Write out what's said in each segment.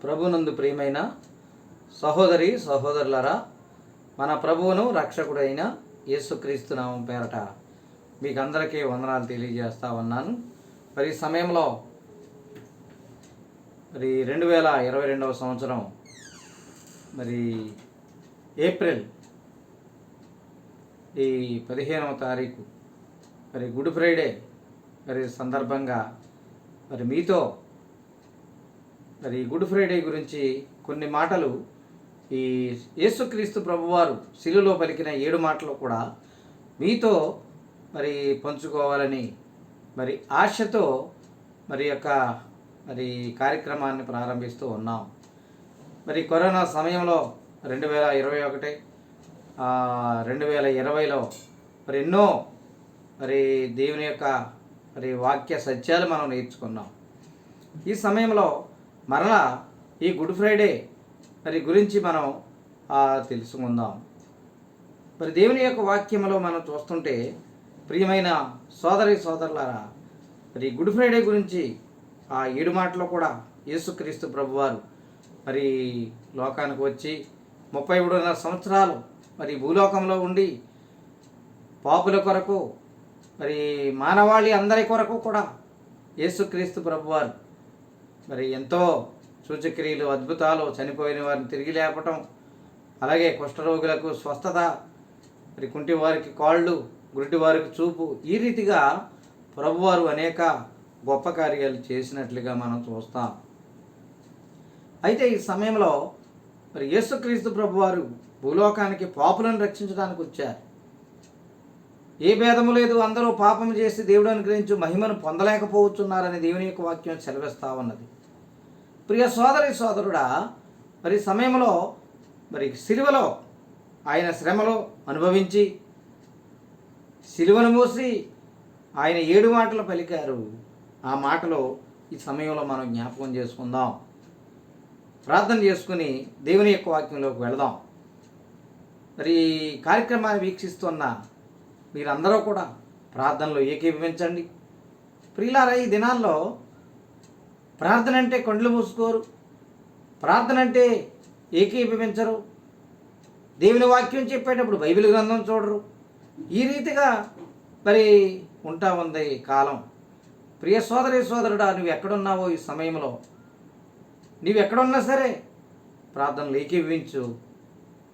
ప్రభునందు ప్రియమైన సహోదరి సహోదరులారా, మన ప్రభువును రక్షకుడైన యేసుక్రీస్తు నామం పేరట మీకు అందరికీ వందనాలు తెలియజేస్తా ఉన్నాను. మరి ఈ సమయంలో 2022వ సంవత్సరం ఏప్రిల్ 15వ తారీఖు గుడ్ ఫ్రైడే సందర్భంగా మీతో గుడ్ ఫ్రైడే గురించి కొన్ని మాటలు ఈ యేసుక్రీస్తు ప్రభువారు శిలువలో పలికిన 7 మాటలు కూడా మీతో పంచుకోవాలని ఆశతో యొక్క కార్యక్రమాన్ని ప్రారంభిస్తూ ఉన్నాం. కరోనా సమయంలో 2021 2020లో ఎన్నో దేవుని యొక్క వాక్య సత్యాలు మనం నేర్చుకున్నాం. ఈ సమయంలో మరలా ఈ గుడ్ ఫ్రైడే గురించి మనం తెలుసుకుందాం. దేవుని యొక్క వాక్యంలో మనం చూస్తుంటే ప్రియమైన సోదరి సోదరులారా, గుడ్ ఫ్రైడే గురించి ఆ 7 మాటలు కూడా యేసుక్రీస్తు ప్రభువారు లోకానికి వచ్చి 33.5 సంవత్సరాలు భూలోకంలో ఉండి పాపుల కొరకు మానవాళి అందరి కొరకు కూడా యేసుక్రీస్తు ప్రభువారు ఎంతో సూచక్రియలు, అద్భుతాలు, చనిపోయిన వారిని తిరిగి లేపటం, అలాగే కుష్ఠరోగులకు స్వస్థత, కుంటి వారికి కాళ్ళు, గురిటి వారికి చూపు, ఈ రీతిగా ప్రభువారు అనేక గొప్ప కార్యాలు చేసినట్లుగా మనం చూస్తాం. అయితే ఈ సమయంలో యేసుక్రీస్తు ప్రభువారు భూలోకానికి పాపులను రక్షించడానికి వచ్చారు. ఏ భేదము లేదు, అందరూ పాపం చేసి దేవుడు అనుగ్రహించు మహిమను పొందలేకపోతున్నారని దేవుని యొక్క వాక్యం సెలవిస్తా ఉన్నది. ప్రియ సోదరి సోదరుడా, సమయంలో సిలువలో ఆయన శ్రమలో అనుభవించి సిలువను మోసి ఆయన 7 మాటలు పలికారు. ఆ మాటలో ఈ సమయంలో మనం జ్ఞాపకం చేసుకుందాం, ప్రార్థన చేసుకుని దేవుని యొక్క వాక్యంలోకి వెళదాం. కార్యక్రమాన్ని వీక్షిస్తున్న మీరందరూ కూడా ప్రార్థనలో ఏకీభవించండి. ప్రియులారా, ఈ దినాల్లో ప్రార్థన అంటే కొండలు మూసుకోరు, ప్రార్థన అంటే ఏకీభవించరు, దేవుని వాక్యం చెప్పేటప్పుడు బైబిల్ గ్రంథం చూడరు. ఈ రీతిగా ఉంటా ఉంది కాలం. ప్రియ సోదరి సోదరుడా, నువ్వు ఎక్కడున్నావో ఈ సమయంలో, నీవు ఎక్కడున్నా సరే ప్రార్థనలు ఏకీభవించు.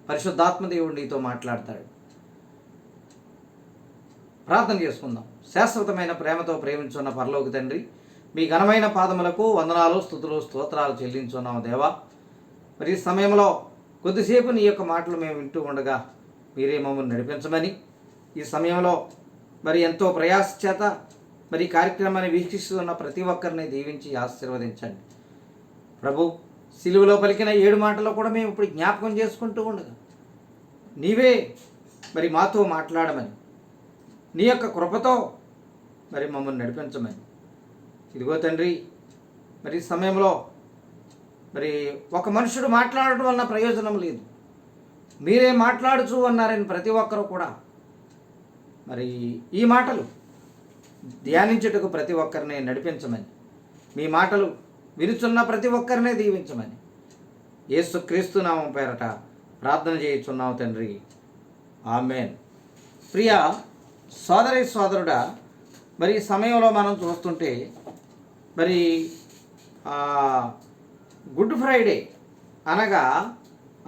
పరిశుద్ధాత్మ దేవుడు నీతో మాట్లాడతాడు. ప్రార్థన చేసుకుందాం. శాశ్వతమైన ప్రేమతో ప్రేమించున్న పరలోక తండ్రి, మీ ఘనమైన పాదములకు వందనాలు, స్తుతులు, స్తోత్రాలు చెల్లించున్నాము దేవా. ఈ సమయంలో కొద్దిసేపు నీ యొక్క మాటలు మేము వింటూ ఉండగా మీరే మమ్మల్ని నడిపించమని, ఈ సమయంలో ఎంతో ప్రయాస చేత కార్యక్రమాన్ని వీక్షిస్తున్న ప్రతి ఒక్కరిని దీవించి ఆశీర్వదించండి ప్రభు. సిలువలో పలికిన 7 మాటలు కూడా మేము ఇప్పుడు జ్ఞాపకం చేసుకుంటూ ఉండగా నీవే మాతో మాట్లాడమని, నీ యొక్క కృపతో మమ్మల్ని నడిపించమని. ఇదిగో తండ్రి, ఈ సమయంలో ఒక మనుషుడు మాట్లాడటం వలన ప్రయోజనం లేదు, మీరే మాట్లాడుచు అన్నారని ప్రతి ఒక్కరూ కూడా ఈ మాటలు ధ్యానించుటకు ప్రతి ఒక్కరిని నడిపించమని, మీ మాటలు వినుచున్న ప్రతి ఒక్కరినే దీవించమని యేసుక్రీస్తు నామం పేరట ప్రార్థన చేయుచున్నాము తండ్రి, ఆమేన్. ప్రియ సోదరి సోదరుడా, ఈ సమయంలో మనం చూస్తుంటే గుడ్ ఫ్రైడే అనగా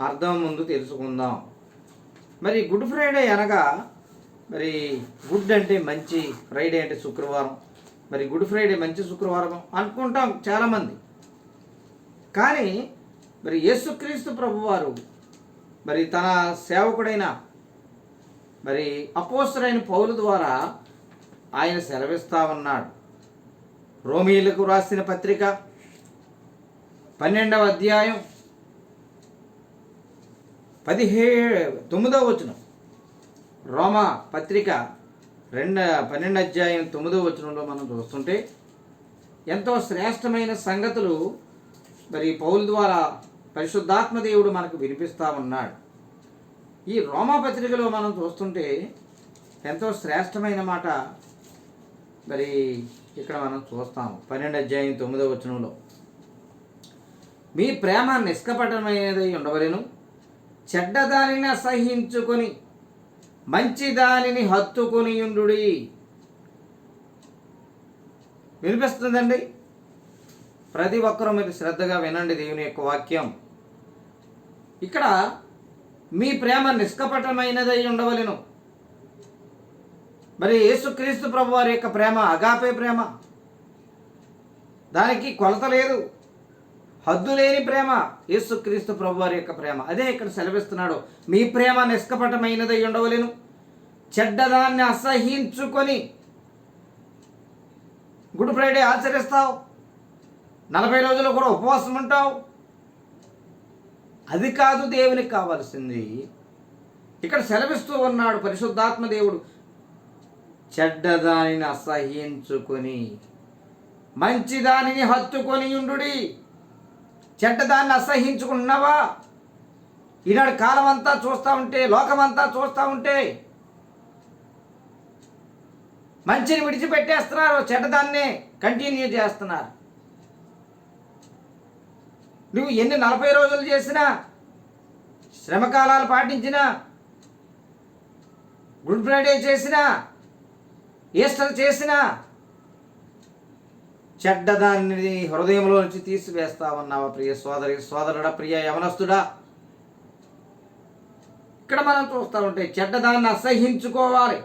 అర్థం ముందు తెలుసుకుందాం. గుడ్ ఫ్రైడే అనగా గుడ్ అంటే మంచి, ఫ్రైడే అంటే శుక్రవారం. గుడ్ ఫ్రైడే మంచి శుక్రవారం అనుకుంటాం చాలామంది. కానీ యేసుక్రీస్తు ప్రభువారు తన సేవకుడైన అపోస్తలుడైన పౌలు ద్వారా ఆయన సెలవిస్తా ఉన్నాడు. రోమీయులకు రాసిన పత్రిక 12వ అధ్యాయం 9వ వచనం. రోమా పత్రిక 12 అధ్యాయం 9వ వచనంలో మనం చూస్తుంటే ఎంతో శ్రేష్టమైన సంగతులు పౌలు ద్వారా పరిశుద్ధాత్మ దేవుడు మనకు వినిపిస్తా ఉన్నాడు. ఈ రోమా పత్రికలో మనం చూస్తుంటే ఎంతో శ్రేష్టమైన మాట ఇక్కడ మనం చూస్తాము. 12 అధ్యాయం 9వ వచనంలో మీ ప్రేమ నిష్కపటమైనదై ఉండవలెను. చెడ్డదానిని అసహించుకొని మంచి దానిని హత్తుకొని ఉండుడి. వినిపిస్తుందండి? ప్రతి ఒక్కరూ మీరు శ్రద్ధగా వినండి దేవుని యొక్క వాక్యం. ఇక్కడ మీ ప్రేమ నిష్కపటమైనదై ఉండవలెను. మరి యేసుక్రీస్తు ప్రభు వారి యొక్క ప్రేమ అగాపే ప్రేమ. దానికి కొలత లేదు, హద్దు లేని ప్రేమ యేసుక్రీస్తు ప్రభు వారి యొక్క ప్రేమ. అదే ఇక్కడ సెలవిస్తున్నాడు, మీ ప్రేమ నిష్కపటమైనదై ఉండవలెను. చెడ్డదాన్ని అసహించుకొని. గుడ్ ఫ్రైడే ఆచరిస్తావు, 40 రోజులు కూడా ఉపవాసం ఉంటావు. అది కాదు దేవునికి కావాల్సింది. ఇక్కడ సెలవిస్తూ ఉన్నాడు పరిశుద్ధాత్మ దేవుడు, చెడ్డదానిని అసహించుకొని మంచిదానిని హత్తుకొని ఉండుడి. చెడ్డదాన్ని అసహించుకున్నావా? ఈనాడు కాలం అంతా చూస్తూ ఉంటే, లోకమంతా చూస్తూ ఉంటే మంచిని విడిచిపెట్టేస్తున్నారు, చెడ్డదాన్నే కంటిన్యూ చేస్తున్నారు. నువ్వు ఎన్ని 40 రోజులు చేసినా, శ్రమకాలాలు పాటించినా, గుడ్ ఫ్రైడే చేసినా, ఈస్టర్ చేసినా, చెడ్డదాన్ని హృదయంలో నుంచి తీసివేస్తామన్నావా ప్రియ సోదరి సోదరుడా, ప్రియ యవనస్తుడా? ఇక్కడ మనం చూస్తూ ఉంటే చెడ్డదాన్ని అసహించుకోవాలి,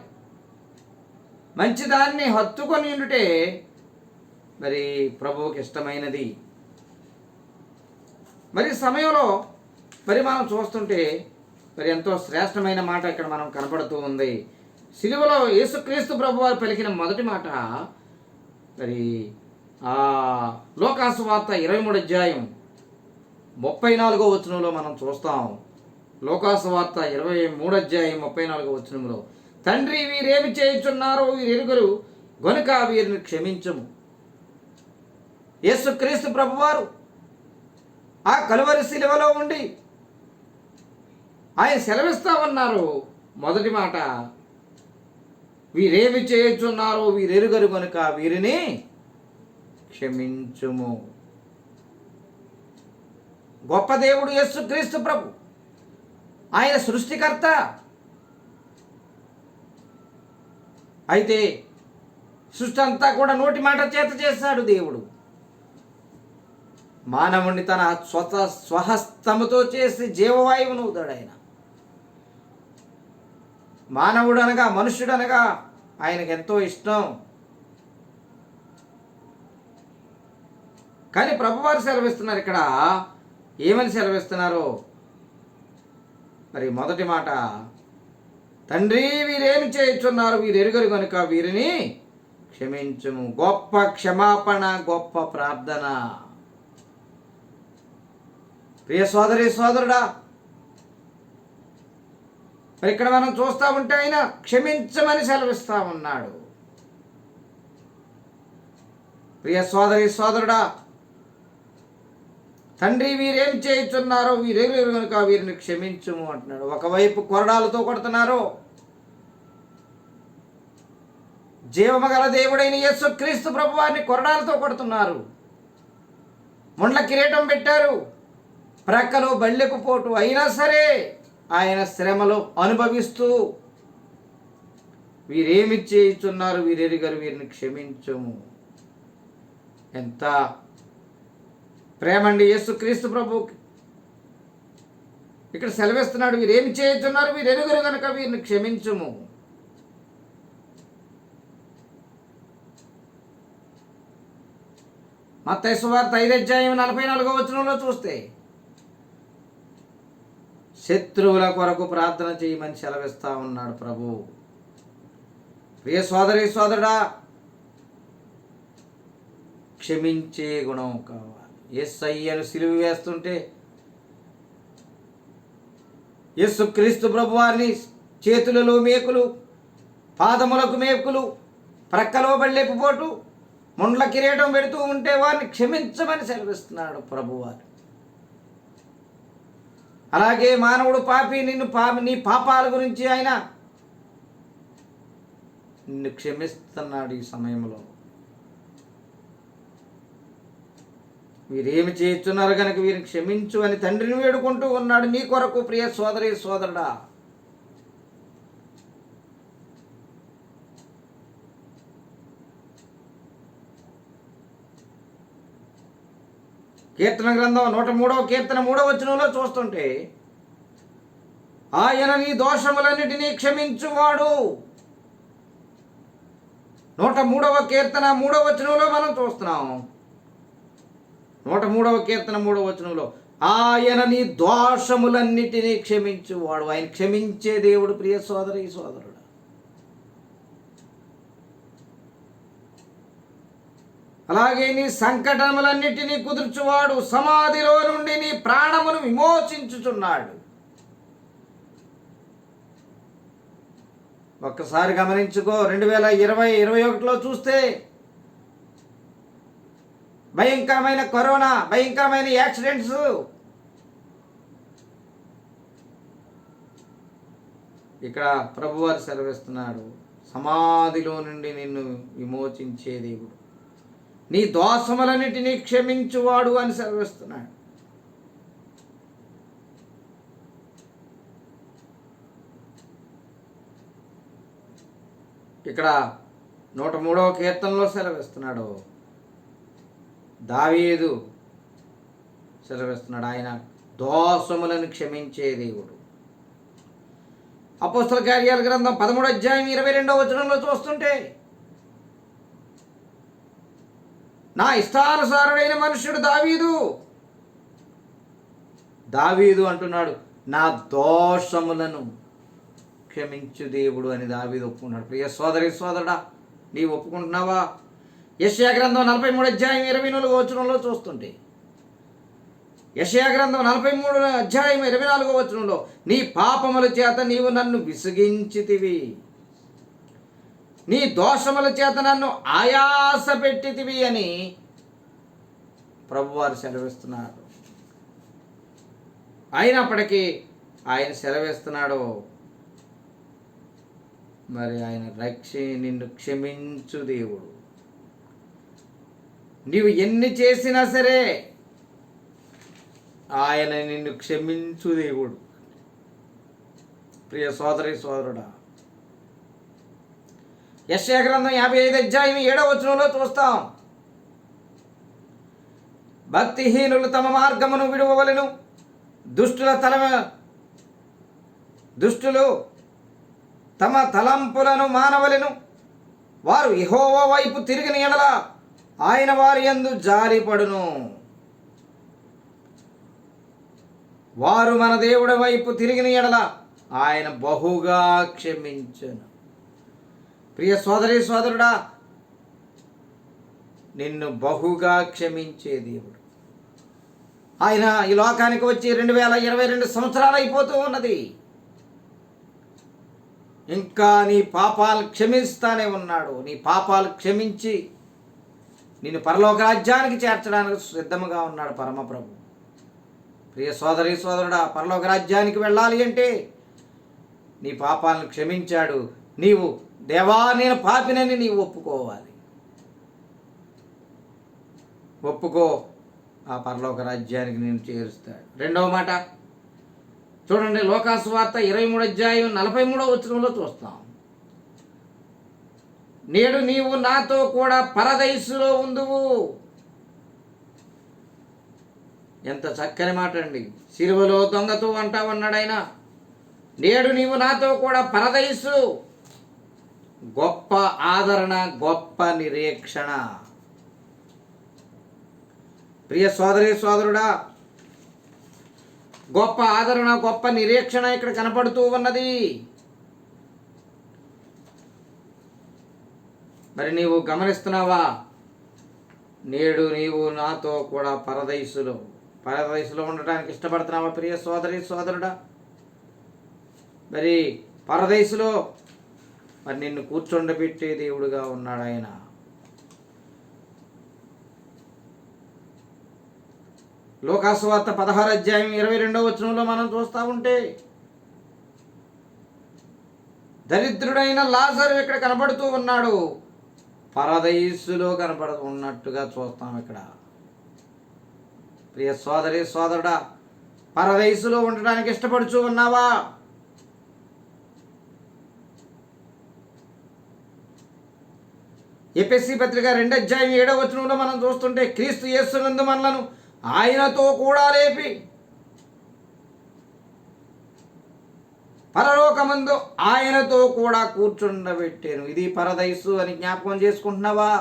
మంచిదాన్ని హత్తుకొని ఉండుటే మరి ప్రభువుకి ఇష్టమైనది. మరి సమయంలో మరి మనం చూస్తుంటే మరి ఎంతో శ్రేష్టమైన మాట ఇక్కడ మనం కనపడుతూ ఉంది. సిలువలో యేసుక్రీస్తు ప్రభు వారు పలికిన మొదటి మాట మరి లోకాసు వార్త 23 అధ్యాయం 34వ వచనంలో మనం చూస్తాం. లోకాసు వార్త 23 అధ్యాయం 34వ వచనంలో, తండ్రి వీరేమి చేయుచున్నారో వీరెరుగరు గనుక వీరిని క్షమించుము. యేసుక్రీస్తు ప్రభువారు ఆ కలువరి శిలువలో ఉండి ఆయన సెలవిస్తామన్నారు. మొదటి మాట, వీరేమి చేయుచున్నారో వీరెరుగరు గనుక వీరిని క్షమించుము. గొప్ప దేవుడు యేసుక్రీస్తు ప్రభు, ఆయన సృష్టికర్త. అయితే సృష్టి అంతా కూడా నోటి మాట చేత చేశాడు దేవుడు. మానవుణ్ణి తన స్వహస్తముతో చేసి జీవవాయువును ఊదాడు ఆయన. మానవుడు అనగా, మనుష్యుడు అనగా ఆయనకు ఎంతో ఇష్టం. కానీ ప్రభువారు సెలవిస్తున్నారు ఇక్కడ, ఏమని సెలవిస్తున్నారు? మరి మొదటి మాట, తండ్రి వీరేమి చేయుచున్నారు వీరెరుగరు కనుక వీరిని క్షమించుము. గొప్ప క్షమాపణ, గొప్ప ప్రార్థన. ప్రియ సోదరి సోదరుడా, మరి ఇక్కడ మనం చూస్తూ ఉంటే ఆయన క్షమించమని సెలవిస్తా ఉన్నాడు. ప్రియ సోదరి సోదరుడా, తండ్రి వీరేం చేయుచున్నారో వీరెరుగరు కనుక వీరిని క్షమించుము అంటున్నాడు. ఒకవైపు కొరడాలతో కొడుతున్నారు. జీవమగల దేవుడైన యేసుక్రీస్తు ప్రభువారిని కొరడాలతో కొడుతున్నారు. ముండ్ల కిరీటం పెట్టారు, ప్రక్కలో బళ్ళెకు పోటు. అయినా సరే ఆయన శ్రమలు అనుభవిస్తూ వీరేమి చేయుచున్నారు వీరెరుగరు వీరిని క్షమించుము. ఎంత ప్రేమండి యేసుక్రీస్తు ప్రభువుకి. ఇక్కడ సెలవిస్తున్నాడు, వీరేమి చేయుచున్నారు వీరెరుగరు కనుక వీరిని క్షమించుము. మత్తయి సువార్త 5 అధ్యాయం 44వ వచనంలో చూస్తే, శత్రువుల కొరకు ప్రార్థన చేయమని సెలవిస్తా ఉన్నాడు ప్రభు. ప్రియ సోదరి సోదరుడా, క్షమించే గుణం కావాలి. యేసయ్యను సిలువ వేస్తుంటే యేసుక్రీస్తు ప్రభువారిని చేతులలో మేకులు, పాదములకు మేకులు, ప్రక్కలో బళ్ళెపు పోటు, ముండ్ల కిరీటం పెడుతూ ఉంటే వారిని క్షమించమని సెలవిస్తున్నాడు ప్రభువారు. అలాగే మానవుడు పాపి, నీ పాపాల గురించి ఆయన నిన్ను క్షమిస్తున్నాడు. ఈ సమయంలో వీరేమి చేస్తున్నారు కనుక వీరిని క్షమించు అని తండ్రిని వేడుకుంటూ ఉన్నాడు నీ కొరకు ప్రియ సోదరి సోదరుడా. కీర్తన గ్రంథం 103వ కీర్తన 3వ వచనంలో చూస్తుంటే ఆయన నీ దోషములన్నిటినీ క్షమించువాడు. 103వ కీర్తన 3వ వచనంలో మనం చూస్తున్నాం. 103వ కీర్తన 3వ వచనంలో ఆయన నీ దోషములన్నిటినీ క్షమించువాడు. ఆయన క్షమించే దేవుడు ప్రియ సోదరి సోదరుడు. అలాగే నీ సంకటములన్నిటినీ కుదుర్చువాడు. సమాధిలో నుండి నీ ప్రాణమును విమోచించుచున్నాడు. ఒక్కసారి గమనించుకో. 2020-21లో చూస్తే భయంకరమైన కరోనా, భయంకరమైన యాక్సిడెంట్స్, ఇక్కడ ప్రభువారు సెలవిస్తున్నాడు సమాధిలో నుండి నిన్ను విమోచించే దేవుడు, నీ దోషములన్నిటినీ క్షమించువాడు అని సెలవిస్తున్నాడు. ఇక్కడ 103వ కీర్తనలో సెలవిస్తున్నాడు దావీదు సెలవిస్తున్నాడు ఆయన దోషములను క్షమించే దేవుడు. అపోస్తల కార్యాల గ్రంథం 13వ అధ్యాయం 22వ వచనంలో చూస్తుంటే నా ఇష్టానుసారుడైన మనుష్యుడు దావీదు అంటున్నాడు నా దోషములను క్షమించు దేవుడు అని దావీదు ఒప్పుకున్నాడు. ప్రియ సోదరి సోదరుడా, నీవు ఒప్పుకుంటున్నావా? యెషయా గ్రంథం 43వ అధ్యాయం 24వ వచనంలో చూస్తుంటే యెషయా గ్రంథం 43వ అధ్యాయం 24వ వచనంలో నీ పాపముల చేత నీవు నన్ను విసిగించితివి, నీ దోషముల చేత నన్ను ఆయాస పెట్టితివి అని ప్రభువారు సెలవిస్తున్నారు. అయినప్పటికీ ఆయన సెలవిస్తున్నాడు మరి ఆయన నిన్ను క్షమించు దేవుడు. నీవు ఎన్ని చేసినా సరే ఆయన నిన్ను క్షమించు దేవుడు. ప్రియ సోదరి సోదరుడా, యెషయా గ్రంథం 55వ అధ్యాయం 7వ వచనంలో చూస్తాం భక్తిహీనులు తమ మార్గమును విడువవలెను, దుష్టులు తమ తలంపులను మానవలెను, వారు యెహోవా వైపు తిరిగిన ఎడల ఆయన వారి యందు జారిపడును. వారు మన దేవుడి వైపు తిరిగిన ఎడల ఆయన బహుగా క్షమించును. ప్రియ సోదరి సోదరుడా, నిన్ను బహుగా క్షమించే దేవుడు. ఆయన ఈ లోకానికి వచ్చి 2022 సంవత్సరాలు అయిపోతూ ఉన్నది. ఇంకా నీ పాపాలు క్షమిస్తానే ఉన్నాడు. నీ పాపాలు క్షమించి నిన్ను పరలోక రాజ్యానికి చేర్చడానికి సిద్ధముగా ఉన్నాడు పరమప్రభు. ప్రియ సోదరి సోదరుడా, పరలోక రాజ్యానికి వెళ్ళాలి అంటే నీ పాపాలను క్షమించాడు. నీవు దేవా నేను పాపినని నీవు ఒప్పుకోవాలి. ఒప్పుకో, ఆ పరలోక రాజ్యానికి నేను చేరుస్తాడు. రెండవ మాట చూడండి, లోకాసు వార్త 23వ అధ్యాయం 43వ వచనంలో చూస్తాం. నేడు నీవు నాతో కూడా పరదైసులో ఉందువు. ఎంత చక్కని మాట అండి. సిలువలో దొంగతూ అంటా ఉన్నాడు ఆయన. నేడు నీవు నాతో కూడా పరదైసు. గొప్ప ఆదరణ, గొప్ప నిరీక్షణ. ప్రియ సోదరి సోదరుడా, గొప్ప ఆదరణ, గొప్ప నిరీక్షణ ఇక్కడ కనపడుతూ ఉన్నది. మరి నీవు గమనిస్తున్నావా? నేడు నీవు నాతో కూడా పరదైసులో ఉండటానికి ఇష్టపడుతున్నావా ప్రియ సోదరి సోదరుడా? మరి పరదైసులో మరి నిన్ను కూర్చొండబెట్టే దేవుడుగా ఉన్నాడు ఆయన. లోకాసు వార్త 16వ అధ్యాయం 22వ వచనంలో మనం చూస్తూ ఉంటే దరిద్రుడైన లాజరు ఇక్కడ కనబడుతూ ఉన్నాడు. పరదైసులో ఉన్నట్టుగా చూస్తాం ఇక్కడ. ప్రియ సోదరి సోదరుడా, పరదైసులో ఉండడానికి ఇష్టపడుచు ఉన్నావా? ఎఫెసీ పత్రిక 2:7 మనం చూస్తుంటే, క్రీస్తు యేసునందు మనలను ఆయనతో కూడా లేపి పరలోకమందు ఆయనతో కూడా కూర్చుండబెట్టాను. ఇది పరదైసు అని జ్ఞాపకం చేసుకుంటున్నావా?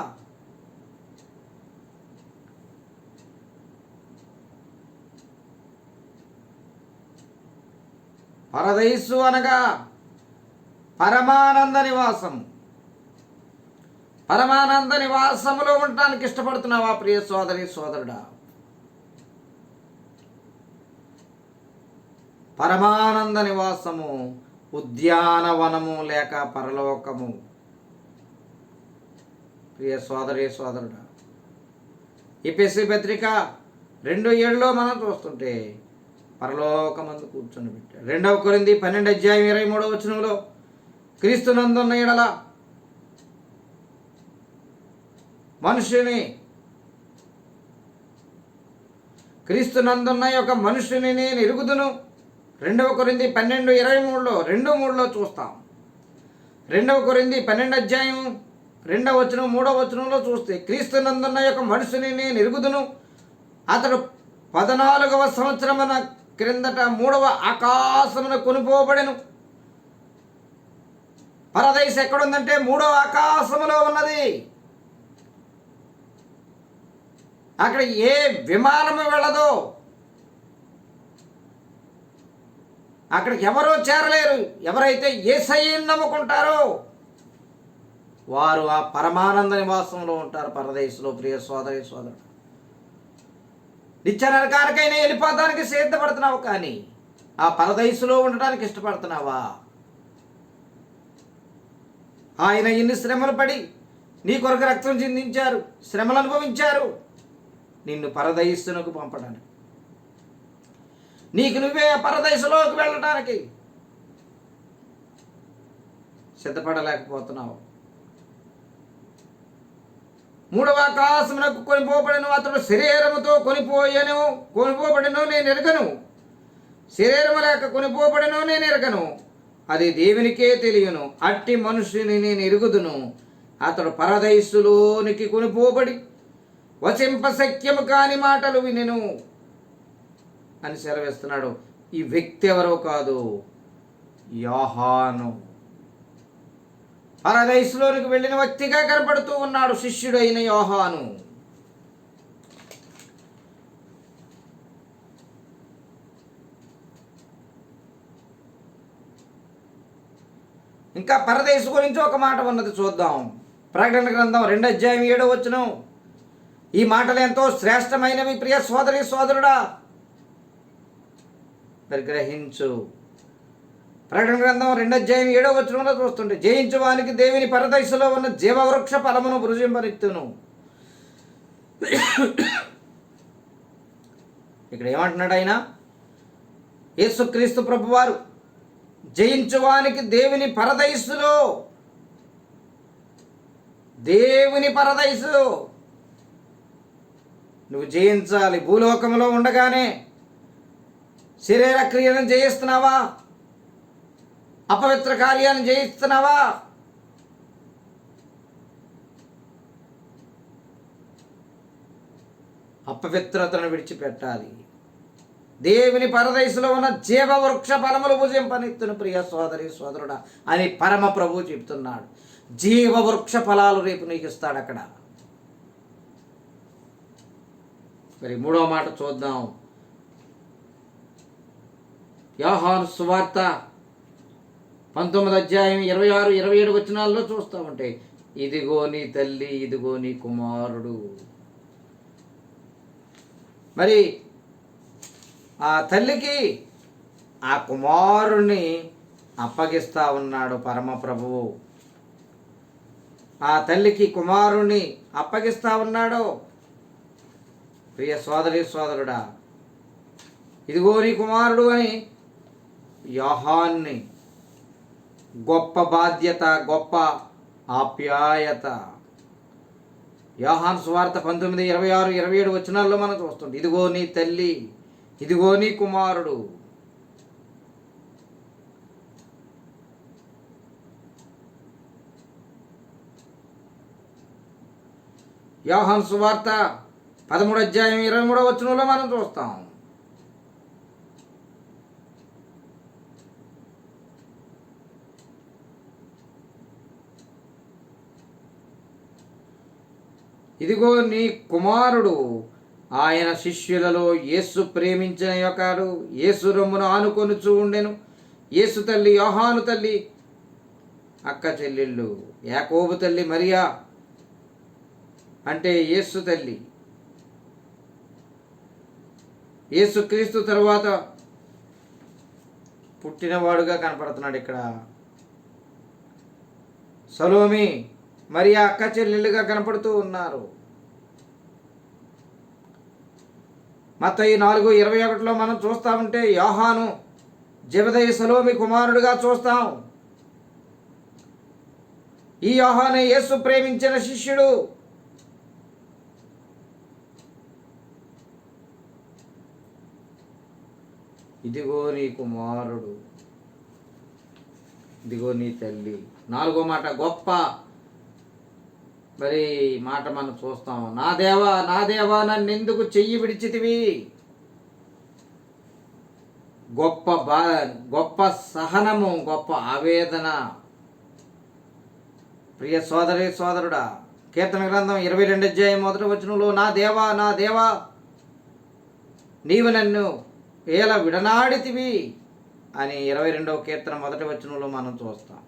పరదైసు అనగా పరమానంద నివాసము. పరమానంద నివాసములో ఉండటానికి ఇష్టపడుతున్నావా ప్రియ సోదరి సోదరుడా? పరమానంద నివాసము ఉద్యానవనము లేక పరలోకము. ప్రియ సోదరి సోదరుడా, ఎఫెసీ పత్రిక 2:7 మనం చూస్తుంటే పరలోకమందు కూర్చొని పెట్టాడు. 2 కొరింథీ 12:23 క్రీస్తునందున్న ఎడల క్రీస్తునందున్న యొక్క మనుషుని నేను ఎరుగుదును. 2 కొరింథీ 12:23 చూస్తాం. 2 కొరింథీ 12:2 3 చూస్తే, క్రీస్తునందున్న యొక్క మనుషుని నేను ఎరుగుదును, అతడు 14వ సంవత్సరమున క్రిందట 3వ ఆకాశమున కొనిపోబడెను. పరదైస్ ఎక్కడుందంటే 3వ ఆకాశములో ఉన్నది. అక్కడ ఏ విమానము వెళ్ళదో, అక్కడికి ఎవరో చేరలేరు. ఎవరైతే యేసయ్యను నమ్ముకుంటారో వారు ఆ పరమానంద నివాసంలో ఉంటారు. పరదేశంలో ప్రియ సోదరి సోదరుడు, నిత్య నరకానికైనా వెళ్ళిపోతానికి సిద్ధపడుతున్నావు, కానీ ఆ పరదేశంలో ఉండటానికి ఇష్టపడుతున్నావా? ఆయన ఇన్ని శ్రమలు పడి నీ కొరకు రక్తం చిందించారు, శ్రమలు అనుభవించారు నిన్ను పరదైసునకు పంపడానికి. నీకు నువ్వే పరదైసులోకి వెళ్ళటానికి సిద్ధపడలేకపోతున్నావు. 3వ ఆకాశమునకు కొనిపోబడెను, అతడు శరీరముతో కొనిపోబడెను నేను ఎరగను. శరీరము లేక కొనిపోబడెను నేను ఎరగను, అది దేవునికే తెలియను. అట్టి మనుషుని నేను ఎరుగుదును, అతడు పరదైసులోనికి కొనిపోబడి వచింపశక్యము కాని మాటలు వినెను అని సెలవిస్తున్నాడు. ఈ వ్యక్తి ఎవరో కాదు, యోహాను. పరదైసులోనికి వెళ్ళిన వ్యక్తిగా కనపడుతూ ఉన్నాడు శిష్యుడైన యోహాను. ఇంకా పరదేశు గురించి ఒక మాట ఉన్నది, చూద్దాం. ప్రకటన గ్రంథం 2:7 ఈ మాటలు ఎంతో శ్రేష్టమైనవి ప్రియ సోదరి సోదరుడా, మరి గ్రహించు. ప్రకటన గ్రంథం 2:7 చూస్తుంటే, జయించువానికి దేవుని పరదైసులో ఉన్న జీవవృక్ష ఫలమును భుజింపనిత్తును. ఇక్కడ ఏమంటున్నాడు ఆయన? యేసుక్రీస్తు ప్రభువారు జయించువానికి దేవుని పరదైసులో, దేవుని పరదైసు నువ్వు జయించాలి. భూలోకంలో ఉండగానే శరీర క్రియలను జయిస్తున్నావా? అపవిత్ర కార్యాలను జయిస్తున్నావా? అపవిత్రతను విడిచిపెట్టాలి. దేవుని పరదైసులో ఉన్న జీవవృక్ష ఫలములు భుజింపనిత్తును ప్రియ సోదరి సోదరుడా అని పరమ ప్రభు చెప్తున్నాడు. జీవవృక్ష ఫలాలు రేపు నీకు ఇస్తాడు అక్కడ. మరి 3వ మాట చూద్దాం. యోహాను సువార్త 19:26-27 చూస్తూ ఉంటే, ఇదిగో నీ తల్లి, ఇదిగో నీ కుమారుడు. మరి ఆ తల్లికి ఆ కుమారుణ్ణి అప్పగిస్తా ఉన్నాడు పరమ ప్రభువు. ఆ తల్లికి కుమారుణ్ణి అప్పగిస్తా ఉన్నాడు. ప్రియ సోదరి సోదరుడా, ఇదిగో నీ కుమారుడు అని యోహాన్ని గొప్ప బాధ్యత, గొప్ప ఆప్యాయత యోహాను సువార్త 19, 26, 27 వచనాల్లో మనం చూస్తుంది. ఇదిగో నీ తల్లి, ఇదిగో నీ కుమారుడు. యోహాను సువార్త 13 అధ్యాయం 23 వచనంలో మనం చూస్తాం. ఇదిగో నీ కుమారుడు, ఆయన శిష్యులలో యేసు ప్రేమించిన యొక్కడు. యేసు రొమ్మును ఆనుకొనుచూ ఉండెను. యేసు తల్లి, యోహాను తల్లి, అక్క చెల్లెళ్ళు, యాకోబు తల్లి మరియా అంటే యేసు తల్లి. యేసుక్రీస్తు తరువాత పుట్టినవాడుగా కనపడుతున్నాడు ఇక్కడ. సలోమి మరియా అక్క చెల్లెళ్ళుగా కనపడుతూ ఉన్నారు. మత్తయి 4:21 మనం చూస్తా ఉంటే యోహాను జెబెదయి సలోమి కుమారుడుగా చూస్తాం. ఈ యోహానే యేసు ప్రేమించిన శిష్యుడు. ఇదిగో నీ కుమారుడు, ఇదిగో నీ తల్లి. 4వ మాట గొప్ప మరి మాట మనం చూస్తాం. నా దేవా, నా దేవా, నన్నెందుకు చెయ్యి విడిచితివి. గొప్ప సహనము, గొప్ప ఆవేదన. ప్రియ సోదరి సోదరుడా, కీర్తన గ్రంథం 22 అధ్యాయం 1వ వచనంలో నా దేవా, నా దేవా, నీవు నన్ను ఏల విడనాడితివి అని 22వ కీర్తన 1వ వచనంలో మనం చూస్తాం.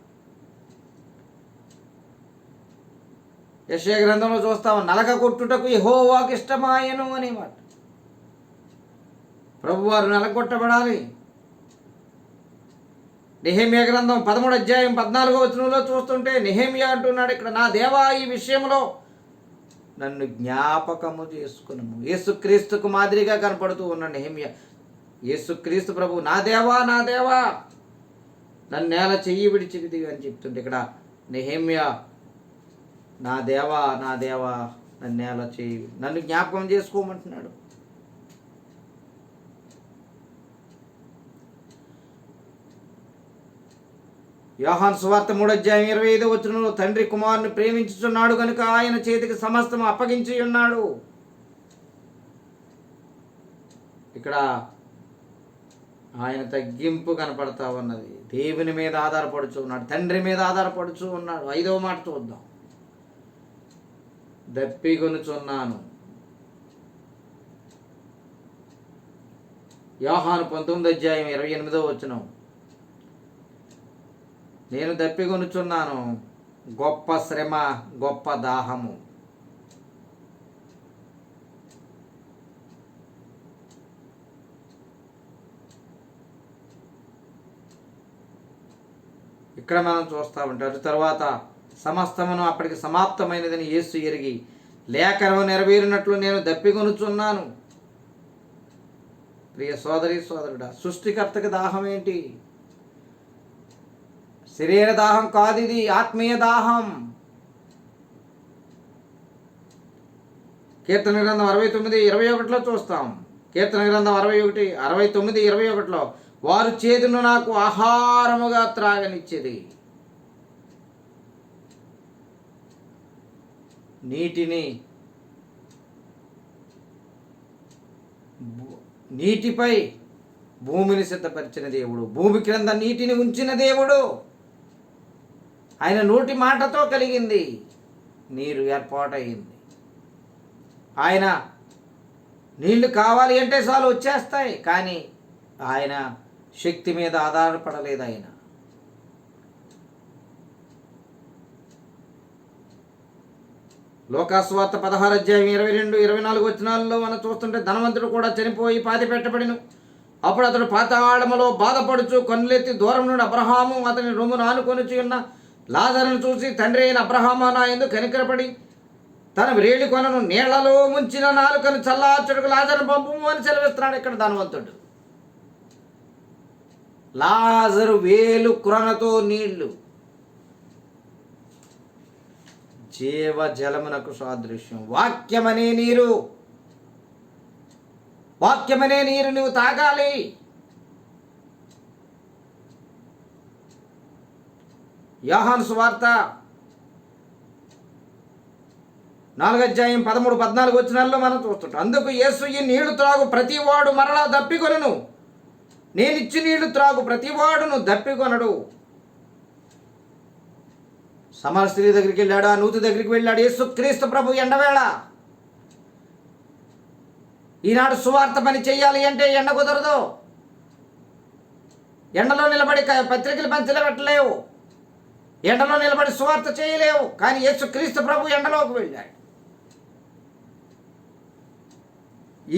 యెషయా గ్రంథంలో చూస్తాం, నలక కొట్టుటకు యెహోవాకు ఇష్టమాయెను అనే మాట. ప్రభువారు నలగొట్టబడాలి. నెహెమ్యా గ్రంథం 13 అధ్యాయం 14వ వచనంలో చూస్తుంటే నెహెమ్యా అంటున్నాడు ఇక్కడ, నా దేవా, ఈ విషయంలో నన్ను జ్ఞాపకము చేసుకును. యేసుక్రీస్తుకు మాదిరిగా కనపడుతూ ఉన్న నెహెమ్యా. యేసుక్రీస్తు ప్రభు, నా దేవా, నా దేవా, నన్ను నేల చెయ్యి విడిచిది అని చెప్తుంటే ఇక్కడ నెహెమ్యా, నా దేవా, నా దేవా, నన్ను నేల చెయ్యి, నన్ను జ్ఞాపకం చేసుకోమంటున్నాడు. యోహాను సువార్త 3 అధ్యాయం 25వ వచనంలో తండ్రి కుమారుని ప్రేమించుచున్నాడు కనుక ఆయన చేతికి సమస్తం అప్పగించి ఉన్నాడు. ఇక్కడ ఆయన తగ్గింపు కనపడతా ఉన్నది. దేవుని మీద ఆధారపడుచు ఉన్నాడు, తండ్రి మీద ఆధారపడుచు ఉన్నాడు. 5వ మాట చూద్దాం. దప్పికొనుచున్నాను. యోహాను 19 అధ్యాయం 28వ వచనం, నేను దప్పికొనుచున్నాను, గొప్ప శ్రమ, గొప్ప దాహము. ఇక్కడ మనం చూస్తూ ఉంటారు. తర్వాత సమస్తమును అప్పటికి సమాప్తమైనదని యేసు ఎరిగి లేఖనము నెరవేరినట్లు నేను దప్పికొనుచున్నాను. ప్రియ సోదరి సోదరుడా, సృష్టికర్తకి దాహం ఏంటి? శరీర దాహం కాదు, ఇది ఆత్మీయ దాహం. కీర్తన గ్రంథం 69:21 చూస్తాం. కీర్తన గ్రంథం 69:21 వారు చేదును నాకు ఆహారముగా త్రాగనిచ్చేది, నీటిపై భూమిని సిద్ధపరిచిన దేవుడు, భూమి క్రింద నీటిని ఉంచిన దేవుడు. ఆయన నోటి మాటతో కలిగింది నీరు ఏర్పాటయింది. ఆయన నీళ్లు కావాలి అంటే చాలు వచ్చేస్తాయి. కానీ ఆయన శక్తి మీద ఆధారపడలేదు. ఆయన లోకాసువార్త 16 అధ్యాయం 22-24 వచనాల్లో మనం చూస్తుంటే ధనవంతుడు కూడా చనిపోయి పాతి పెట్టబడిను. అప్పుడు అతడు పాతాళములో బాధపడుచు కన్నులెత్తి దూరం నుండి అబ్రహాము అతని రొమ్మును ఆనుకొనిచి ఉన్న లాజరును చూసి, తండ్రి అయిన అబ్రహాము నా యందు కనికరపడి తన వ్రేలి కొనను నీళ్లలో ముంచిన నాలుకను చల్లార్చుటకు లాజరును పంపుము అని సెలవిస్తున్నాడు. ఇక్కడ ధనవంతుడు లాజరు వేలు క్రొనతో నీళ్లు, జీవ జలమునకు సాదృశ్యం. వాక్యమనే నీరు, వాక్యమనే నీరు నువ్వు తాగాలి. యోహాను సువార్త 4:13-14 వచనాల్లో మనం చూస్తుంటాం. అందుకు యేసు, ఈ నీళ్లు త్రాగు ప్రతివాడు మరలా దప్పికొనను, నేనిచ్చి నీళ్లు త్రాగు ప్రతివాడును దప్పికొనడు. సమర స్త్రీ దగ్గరికి వెళ్ళాడు, ఆ నూతి దగ్గరికి వెళ్ళాడు. యేసు క్రీస్తు ప్రభు ఎండవేళ. ఈనాడు సువార్త పని చెయ్యాలి అంటే ఎండ కుదరదు. ఎండలో నిలబడి పత్రికలు పంచలేవు, ఎండలో నిలబడి సువార్త చేయలేవు. కానీ యేసు క్రీస్తు ప్రభు ఎండలోకి వెళ్ళాడు.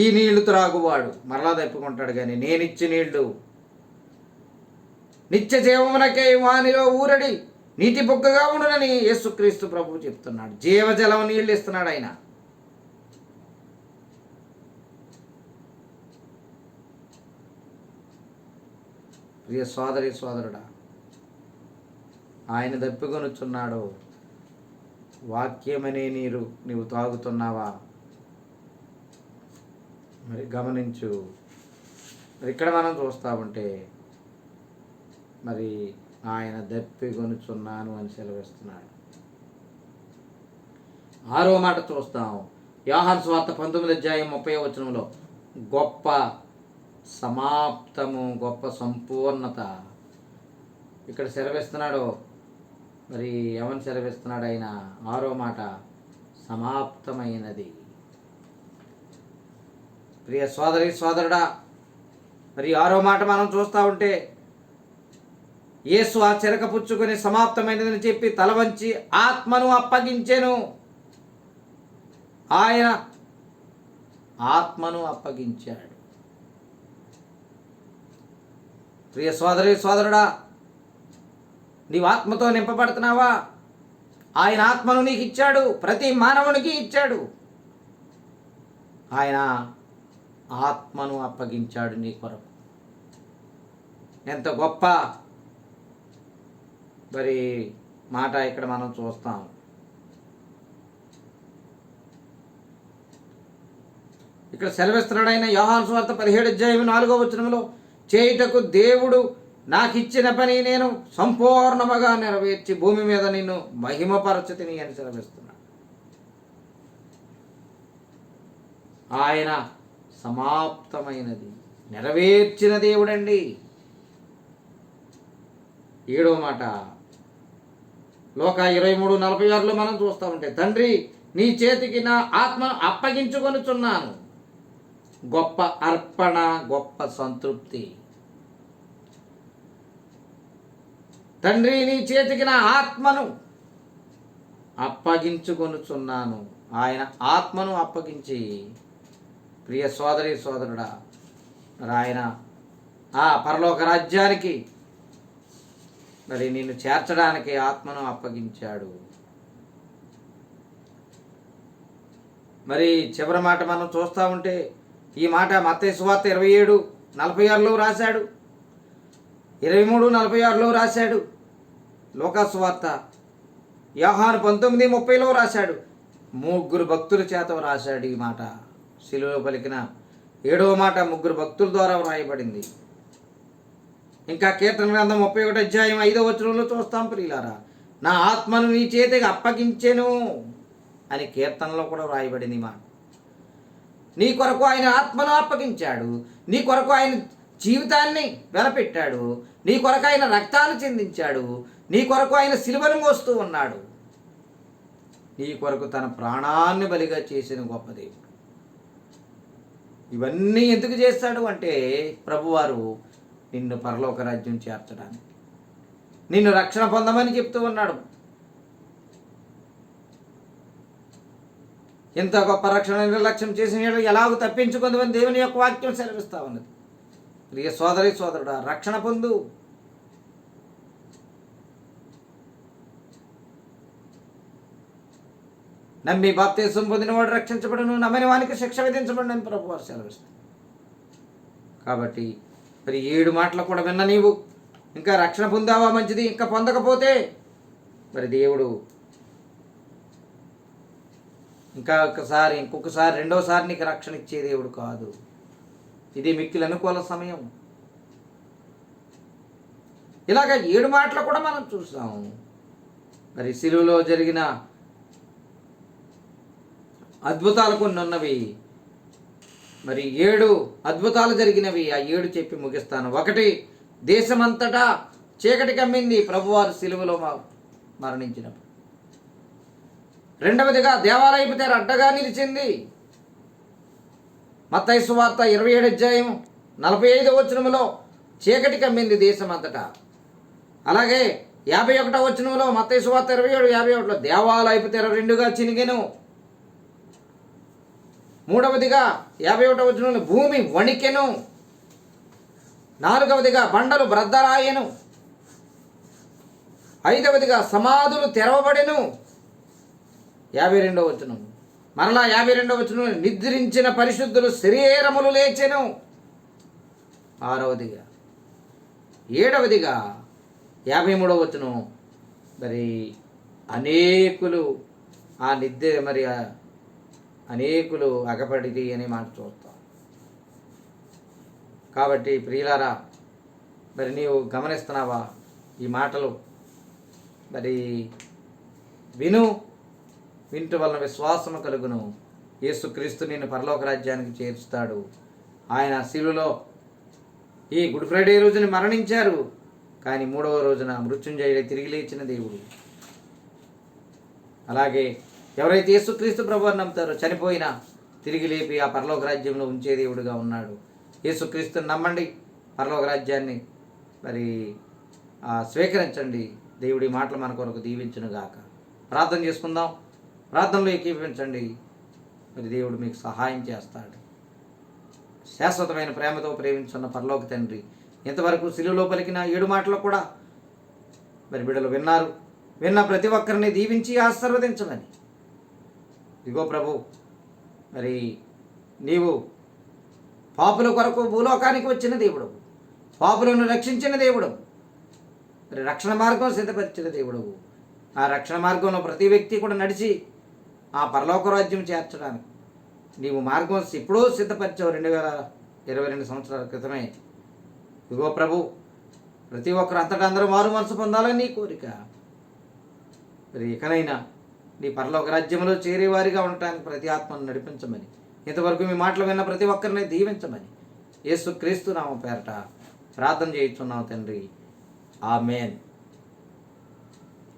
ఈ నీళ్లు త్రాగువాడు మరలా దప్పుకుంటాడు, కానీ నేనిచ్చి నీళ్లు నిత్య జీవమునకే వానిలో ఊరడి నీటి బొగ్గగా ఉండునని యేసుక్రీస్తు ప్రభు చెప్తున్నాడు. జీవజలం నీళ్ళు ఇస్తున్నాడు ఆయన. ప్రియ సోదరి సోదరుడా, ఆయన దప్పికొనుచున్నాడు. వాక్యమనే నీరు నీవు తాగుతున్నావా? మరి గమనించు. మరి ఇక్కడ మనం చూస్తూ ఉంటే మరి ఆయన దప్పికొనుచున్నాను అని సెలవిస్తున్నాడు. 6వ మాట చూస్తాం. యోహాను సువార్త 19:30 గొప్ప సమాప్తము, గొప్ప సంపూర్ణత ఇక్కడ సెలవిస్తున్నాడు. మరి ఏమని సెలవిస్తున్నాడు ఆయన? 6వ మాట, సమాప్తమైనది. ప్రియ సోదరి సోదరుడా, మరి 6వ మాట మనం చూస్తూ ఉంటే యేసు ఆ చెరక పుచ్చుకొని సమాప్తమైనదని చెప్పి తల వంచి ఆత్మను అప్పగించెను. ఆయన ఆత్మను అప్పగించాడు. ప్రియ సోదరి సోదరుడా, నీవు ఆత్మతో నింపబడుతున్నావా? ఆయన ఆత్మను నీకు ఇచ్చాడు, ప్రతి మానవునికి ఇచ్చాడు. ఆయన ఆత్మను అప్పగించాడు నీ కొరకు. ఎంత గొప్ప మరి మాట ఇక్కడ మనం చూస్తాం. ఇక్కడ సెలవిస్తున్నాడు ఆయన. యోహాను సువార్త 17:4 చేయుటకు దేవుడు నాకు ఇచ్చిన పని నేను సంపూర్ణముగా నెరవేర్చి భూమి మీద నిన్ను మహిమపరచుతిని అని సెలవిస్తున్నాడు. ఆయన సమాప్తమైనది నెరవేర్చిన దేవుడండి. 7వ మాట లూకా 23:46 మనం చూస్తూ ఉంటే, తండ్రి నీ చేతికి నా ఆత్మను అప్పగించుకొనుచున్నాను. గొప్ప అర్పణ, గొప్ప సంతృప్తి. తండ్రి నీ చేతికి నా ఆత్మను అప్పగించుకొనుచున్నాను. ఆయన ఆత్మను అప్పగించి, ప్రియ సోదరి సోదరుడా, ఆయన ఆ పరలోక రాజ్యానికి మరి నిన్ను చేర్చడానికి ఆత్మను అప్పగించాడు. మరి చివరి మాట మనం చూస్తూ ఉంటే ఈ మాట మత్తయి సువార్త 27:46 రాశాడు, 23:46 రాశాడు. లూకా సువార్త యోహాను 19:30 రాశాడు. 3 భక్తుల చేత రాశాడు ఈ మాట. శిలువలో పలికిన 7వ మాట 3 భక్తుల ద్వారా వ్రాయబడింది. ఇంకా కీర్తన గ్రంథం 31:5 చూస్తాం. ప్రియులారా, నా ఆత్మను నీ చేతికి అప్పగించెను అని కీర్తనలో కూడా వ్రాయబడింది మాట. నీ కొరకు ఆయన ఆత్మను అప్పగించాడు, నీ కొరకు ఆయన జీవితాన్ని వెలపెట్టాడు, నీ కొరకు ఆయన రక్తాన్ని చిందించాడు, నీ కొరకు ఆయన సిలువను మోస్తూ ఉన్నాడు, నీ కొరకు తన ప్రాణాన్ని బలిగా చేసిన గొప్ప దేవుడు. ఇవన్నీ ఎందుకు చేస్తాడు అంటే ప్రభువారు నిన్ను పరలోక రాజ్యం చేర్చడానికి, నిన్ను రక్షణ పొందమని చెప్తూ ఉన్నాడు. ఎంత గొప్ప రక్షణ నిర్లక్ష్యం చేసిన ఎలాగో తప్పించుకుందని దేవుని యొక్క వాక్యం సెలవిస్తూ ఉన్నది. ప్రియ సోదరి సోదరుడా, రక్షణ పొందు. నమ్మి బాప్తిసం పొందినవాడు రక్షించబడును, నమ్మని వానికి శిక్ష విధించబడినని ప్రభువారు సెలవిస్తాడు. కాబట్టి మరి 7 మాటలు కూడా విన్న నీవు ఇంకా రక్షణ పొందావా? మంచిది. ఇంకా పొందకపోతే మరి దేవుడు ఇంకొకసారి రెండోసారి నీకు రక్షణ ఇచ్చే దేవుడు కాదు. ఇది మిక్కిలి అనుకూల సమయం. ఇలాగ 7 మాటలు కూడా మనం చూసాము. మరి సిలువలో జరిగిన అద్భుతాలు కొన్ని ఉన్నవి. మరి 7 అద్భుతాలు జరిగినవి. ఆ 7 చెప్పి ముగిస్తాను. 1, దేశమంతటా చీకటి కమ్మింది ప్రభువారు సిలువలో మరణించినప్పుడు. 2వదిగా దేవాలయపు తెర అడ్డగా నిలిచింది. మత్తయి సువార్త 27 అధ్యాయం 45వ వచనములో చీకటి కమ్మింది దేశమంతటా. అలాగే 51వ వచనంలో మత్తయి సువార్త 27:51లో దేవాలయపు తెర 2గా చినిగెను. 3వదిగా 51వ వచనంలో భూమి వణికెను. 4వదిగా బండలు బ్రద్దలాయెను. 5వదిగా సమాధులు తెరవబడెను. 52వ వచనం. మరలా 52వ వచనం నిద్రించిన పరిశుద్ధులు శరీరములు లేచెను. 6వదిగా 7వదిగా 53వ వచనం. మరి అనేకులు అగపడిది అనే మాట చూస్తాం. కాబట్టి ప్రియులారా, మరి నీవు గమనిస్తున్నావా ఈ మాటలు? మరి వింటు వలన విశ్వాసము కలుగును. యేసుక్రీస్తు నిన్ను పరలోక రాజ్యానికి చేర్చుతాడు. ఆయన శిలువలో ఈ గుడ్ ఫ్రైడే రోజున మరణించారు, కానీ 3వ రోజున మృత్యుంజయుడై తిరిగి లేచిన దేవుడు. అలాగే ఎవరైతే యేసుక్రీస్తు ప్రభువుని నమ్ముతారో చనిపోయినా తిరిగి లేపి ఆ పరలోక రాజ్యంలో ఉంచే దేవుడుగా ఉన్నాడు. యేసుక్రీస్తుని నమ్మండి, పరలోక రాజ్యాన్ని మరి స్వీకరించండి. దేవుడి మాటలు మన కొరకు దీవించునుగాక. ప్రార్థన చేసుకుందాం. ప్రార్థనలో ఏకీభవించండి. మరి దేవుడు మీకు సహాయం చేస్తాడు. శాశ్వతమైన ప్రేమతో ప్రేమించున్న పరలోక తండ్రి, ఇంతవరకు సిలువలో పలికిన 7 మాటలు కూడా మరి బిడ్డలు విన్నారు. విన్న ప్రతి ఒక్కరిని దీవించి ఆశీర్వదించమని. ఇదిగో ప్రభు, మరి నీవు పాపుల కొరకు భూలోకానికి వచ్చిన దేవుడు, పాపులను రక్షించిన దేవుడు, మరి రక్షణ మార్గం సిద్ధపరిచిన దేవుడు. ఆ రక్షణ మార్గంలో ప్రతి వ్యక్తి కూడా నడిచి ఆ పరలోక రాజ్యం చేర్చడానికి నీవు మార్గం ఎప్పుడో సిద్ధపరిచావు. 2022 సంవత్సరాల క్రితమే. ఇదిగో ప్రభు, ప్రతి ఒక్కరు అంతటా అందరూ మారు మనసు పొందాలని నీ కోరిక. మరి ఇకనైనా నీ పరలోక రాజ్యంలో చేరేవారిగా ఉండటానికి ప్రతి ఆత్మను నడిపించమని, ఇంతవరకు మీ మాటలు విన్న ప్రతి ఒక్కరిని దీవించమని యేసుక్రీస్తు నామం పేరట ప్రార్థన చేయుచున్నాం తండ్రి. ఆమేన్.